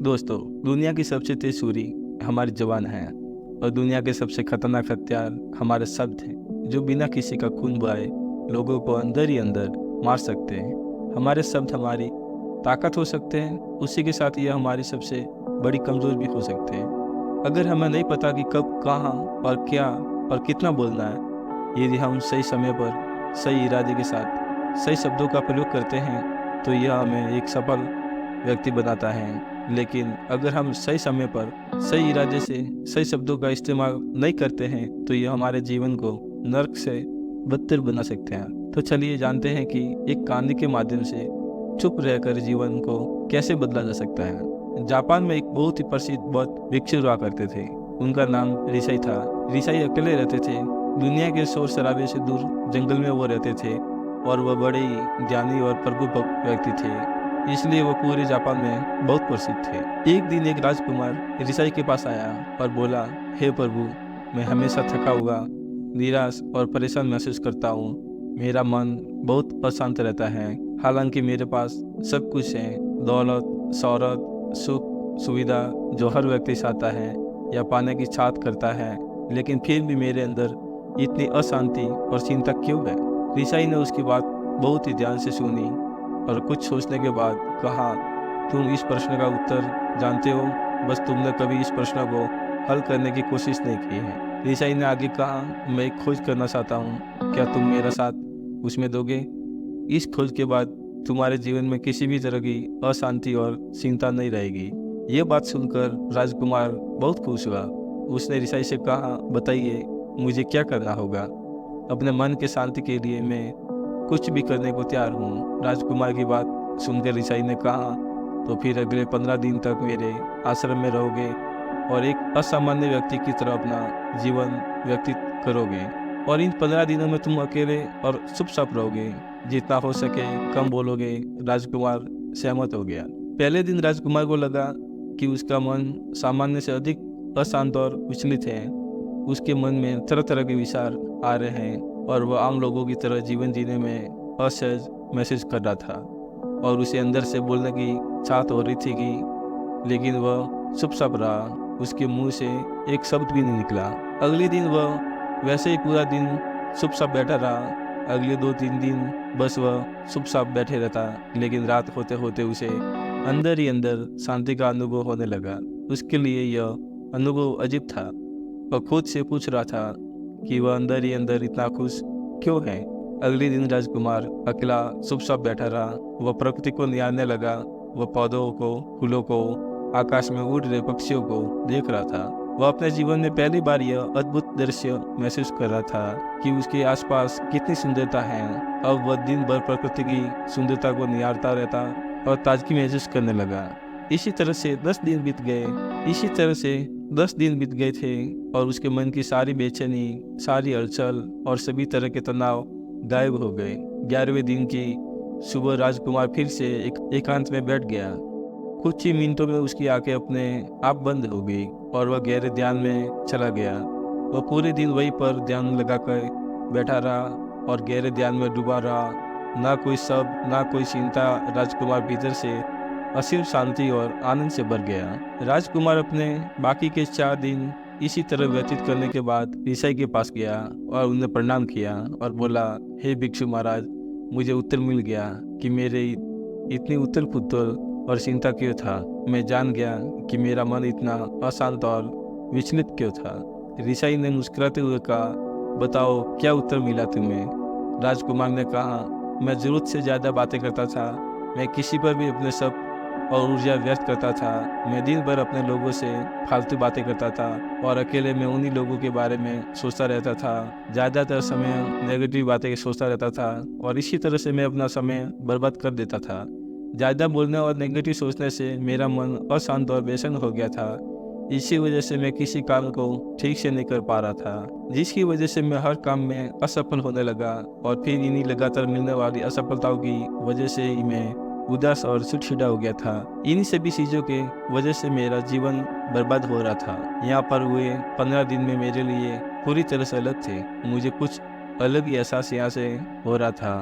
दोस्तों, दुनिया की सबसे तेज छुरी हमारी ज़ुबान है और दुनिया के सबसे खतरनाक हथियार हमारे शब्द हैं, जो बिना किसी का खून बहाए लोगों को अंदर ही अंदर मार सकते हैं। हमारे शब्द हमारी ताकत हो सकते हैं, उसी के साथ ये हमारी सबसे बड़ी कमज़ोर भी हो सकते हैं। अगर हमें नहीं पता कि कब, कहाँ और क्या और कितना बोलना है, यदि हम सही समय पर सही इरादे के साथ सही शब्दों का प्रयोग करते हैं, तो यह हमें एक सफल व्यक्ति बनाता है। लेकिन अगर हम सही समय पर सही इरादे से सही शब्दों का इस्तेमाल नहीं करते हैं, तो यह हमारे जीवन को नर्क से बदतर बना सकते हैं। तो चलिए जानते हैं कि एक कहानी के माध्यम से चुप रहकर जीवन को कैसे बदला जा सकता है। जापान में एक बहुत ही प्रसिद्ध बौद्ध भिक्षु हुआ करते थे। उनका नाम रिसाई था। रिसाई अकेले रहते थे। दुनिया के शोर शराबे से दूर जंगल में वो रहते थे और वह बड़े ही ज्ञानी और प्रभु भक्त व्यक्ति थे, इसलिए वो पूरे जापान में बहुत प्रसिद्ध थे। एक दिन एक राजकुमार रिसाई के पास आया और बोला, हे प्रभु, मैं हमेशा थका हुआ, निराश और परेशान महसूस करता हूँ। मेरा मन बहुत अशांत रहता है। हालांकि मेरे पास सब कुछ है, दौलत, शौहरत, सुख, सुविधा जो हर व्यक्ति चाहता है या पाने की चाहत करता है, लेकिन फिर भी मेरे अंदर इतनी अशांति और चिंता क्यों है। रिसाई ने उसकी बात बहुत ही ध्यान से सुनी और कुछ सोचने के बाद कहा, तुम इस प्रश्न का उत्तर जानते हो, बस तुमने कभी इस प्रश्न को हल करने की कोशिश नहीं की है। रिसाई ने आगे कहा, मैं एक खोज करना चाहता हूँ, क्या तुम मेरा साथ उसमें दोगे? इस खोज के बाद तुम्हारे जीवन में किसी भी तरह की अशांति और चिंता नहीं रहेगी। ये बात सुनकर राजकुमार बहुत खुश हुआ। उसने रिसाई से कहा, बताइए मुझे क्या करना होगा? अपने मन के शांति के लिए मैं कुछ भी करने को तैयार हूँ। राजकुमार की बात सुनकर रिसाई ने कहा, तो फिर अगले 15 दिन तक मेरे आश्रम में रहोगे और एक असामान्य व्यक्ति की तरह अपना जीवन व्यतीत करोगे, और इन 15 दिनों में तुम अकेले और चुपचाप रहोगे, जितना हो सके कम बोलोगे। राजकुमार सहमत हो गया। पहले दिन राजकुमार को लगा कि उसका मन सामान्य से अधिक अशांत और विचलित है। उसके मन में तरह तरह के विचार आ रहे हैं और वह आम लोगों की तरह जीवन जीने में असहज महसूस कर रहा था, और उसे अंदर से बोलने की चाहत हो रही थी कि, लेकिन वह चुपचाप रहा। उसके मुंह से एक शब्द भी नहीं निकला। अगले दिन वह वैसे ही पूरा दिन चुपचाप बैठा रहा। अगले 2-3 दिन बस वह चुपचाप बैठे रहता, लेकिन रात होते होते उसे अंदर ही अंदर शांति का अनुभव होने लगा। उसके लिए यह अनुभव अजीब था। वह खुद से पूछ रहा था कि वह अंदर ही अंदर इतना खुश क्यों है। अगले दिन राजकुमार अकेला चुपचाप बैठा रहा। वह प्रकृति को निहारने लगा। वह पौधों को, फूलों को, आकाश में उड़ रहे पक्षियों को देख रहा था। वह अपने जीवन में पहली बार यह अद्भुत दृश्य महसूस कर रहा था कि उसके आसपास कितनी सुंदरता है। अब वह दिन भर प्रकृति की सुंदरता को निहारता रहता और ताजगी महसूस करने लगा। इसी तरह से 10 दिन बीत गए थे और उसके मन की सारी बेचैनी, सारी हलचल और सभी तरह के तनाव गायब हो गए। 11वें दिन की सुबह राजकुमार फिर से एकांत में बैठ गया। कुछ ही मिनटों में उसकी आंखें अपने आप बंद हो गई और वह गहरे ध्यान में चला गया। वह पूरे दिन वहीं पर ध्यान लगाकर बैठा रहा और गहरे ध्यान में डूबा रहा। ना कोई शब्द, ना कोई चिंता। राजकुमार भीतर से असीम शांति और आनंद से भर गया। राजकुमार अपने बाकी के 4 दिन इसी तरह व्यतीत करने के बाद रिसाई के पास गया और उन्हें प्रणाम किया और बोला, हे भिक्षु महाराज, मुझे उत्तर मिल गया कि मेरे इतनी उथल पुथल और चिंता क्यों था। मैं जान गया कि मेरा मन इतना अशांत और विचलित क्यों था। रिसाई ने मुस्कुराते हुए कहा, बताओ क्या उत्तर मिला तुम्हें? राजकुमार ने कहा, मैं जरूरत से ज़्यादा बातें करता था। मैं किसी पर भी अपने शब्द और ऊर्जा व्यक्त करता था। मैं दिन भर अपने लोगों से फालतू बातें करता था और अकेले में उन्हीं लोगों के बारे में सोचता रहता था। ज़्यादातर समय नेगेटिव बातें सोचता रहता था और इसी तरह से मैं अपना समय बर्बाद कर देता था। ज़्यादा बोलने और नेगेटिव सोचने से मेरा मन अशांत और बेचैन हो गया था। इसी वजह से मैं किसी काम को ठीक से नहीं कर पा रहा था, जिसकी वजह से मैं हर काम में असफल होने लगा, और फिर इन्हीं लगातार मिलने वाली असफलताओं की वजह से ही मैं उदास और चिड़चिड़ा हो गया था। इन्हीं सभी चीज़ों के वजह से मेरा जीवन बर्बाद हो रहा था। यहाँ पर हुए 15 दिन में मेरे लिए पूरी तरह से अलग थे। मुझे कुछ अलग ही एहसास यहाँ से हो रहा था।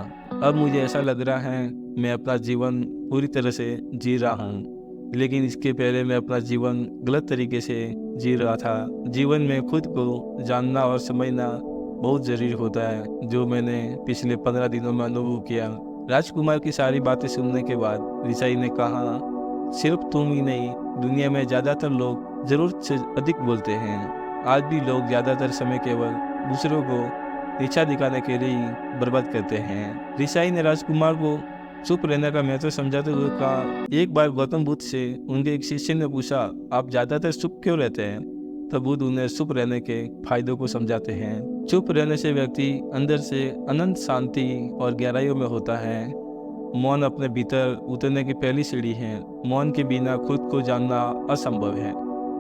अब मुझे ऐसा लग रहा है मैं अपना जीवन पूरी तरह से जी रहा हूँ। लेकिन इसके पहले मैं अपना जीवन गलत तरीके से जी रहा था। जीवन में खुद को जानना और समझना बहुत ज़रूरी होता है, जो मैंने पिछले 15 दिनों में अनुभव किया। राजकुमार की सारी बातें सुनने के बाद रिसाई ने कहा, सिर्फ तुम ही नहीं, दुनिया में ज़्यादातर लोग ज़रूरत से अधिक बोलते हैं। आज भी लोग ज़्यादातर समय केवल दूसरों को नीचा दिखाने के लिए ही बर्बाद करते हैं। रिसाई ने राजकुमार को चुप रहने का महत्व समझाते हुए कहा, एक बार गौतम बुद्ध से उनके एक शिष्य ने पूछा, आप ज़्यादातर चुप क्यों रहते हैं? तब बुद्ध उन्हें चुप रहने के फायदों को समझाते हैं। चुप रहने से व्यक्ति अंदर से अनंत शांति और गहराइयों में होता है। मौन अपने भीतर उतरने की पहली सीढ़ी है। मौन के बिना खुद को जानना असंभव है।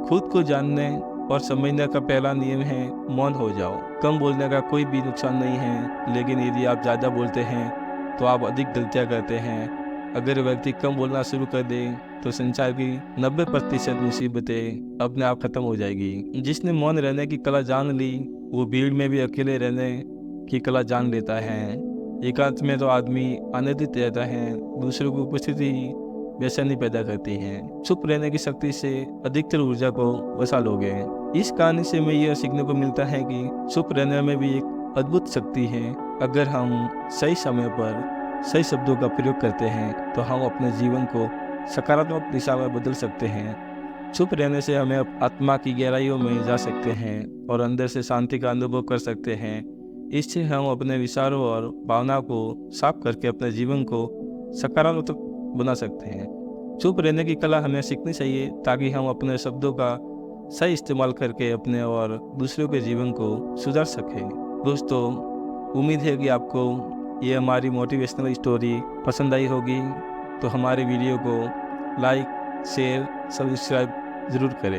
खुद को जानने और समझने का पहला नियम है, मौन हो जाओ। कम बोलने का कोई भी नुकसान नहीं है, लेकिन यदि आप ज़्यादा बोलते हैं तो आप अधिक गलतियाँ करते हैं। अगर व्यक्ति कम बोलना शुरू कर दे तो संसार की 90% मुसीबतें अपने आप खत्म हो जाएगी। जिसने मौन रहने की कला जान ली, वो भीड़ में भी अकेले रहने की कला जान लेता है। एकांत में तो आदमी आनंदित रहता है, दूसरों की उपस्थिति बेचैनी पैदा करती है। चुप रहने की शक्ति से अधिकतर ऊर्जा को बसा लोगे। इस कहानी से हमें यह सीखने को मिलता है कि चुप रहने में भी एक अद्भुत शक्ति है। अगर हम सही समय पर सही शब्दों का प्रयोग करते हैं तो हम अपने जीवन को सकारात्मक दिशा में बदल सकते हैं। चुप रहने से हमें आत्मा की गहराइयों में जा सकते हैं और अंदर से शांति का अनुभव कर सकते हैं। इससे हम अपने विचारों और भावनाओं को साफ करके अपने जीवन को सकारात्मक बना सकते हैं। चुप रहने की कला हमें सीखनी चाहिए ताकि हम अपने शब्दों का सही इस्तेमाल करके अपने और दूसरों के जीवन को सुधार सकें। दोस्तों, उम्मीद है कि आपको ये हमारी मोटिवेशनल स्टोरी पसंद आई होगी। तो हमारे वीडियो को लाइक, शेयर, सब्सक्राइब ज़रूर करें।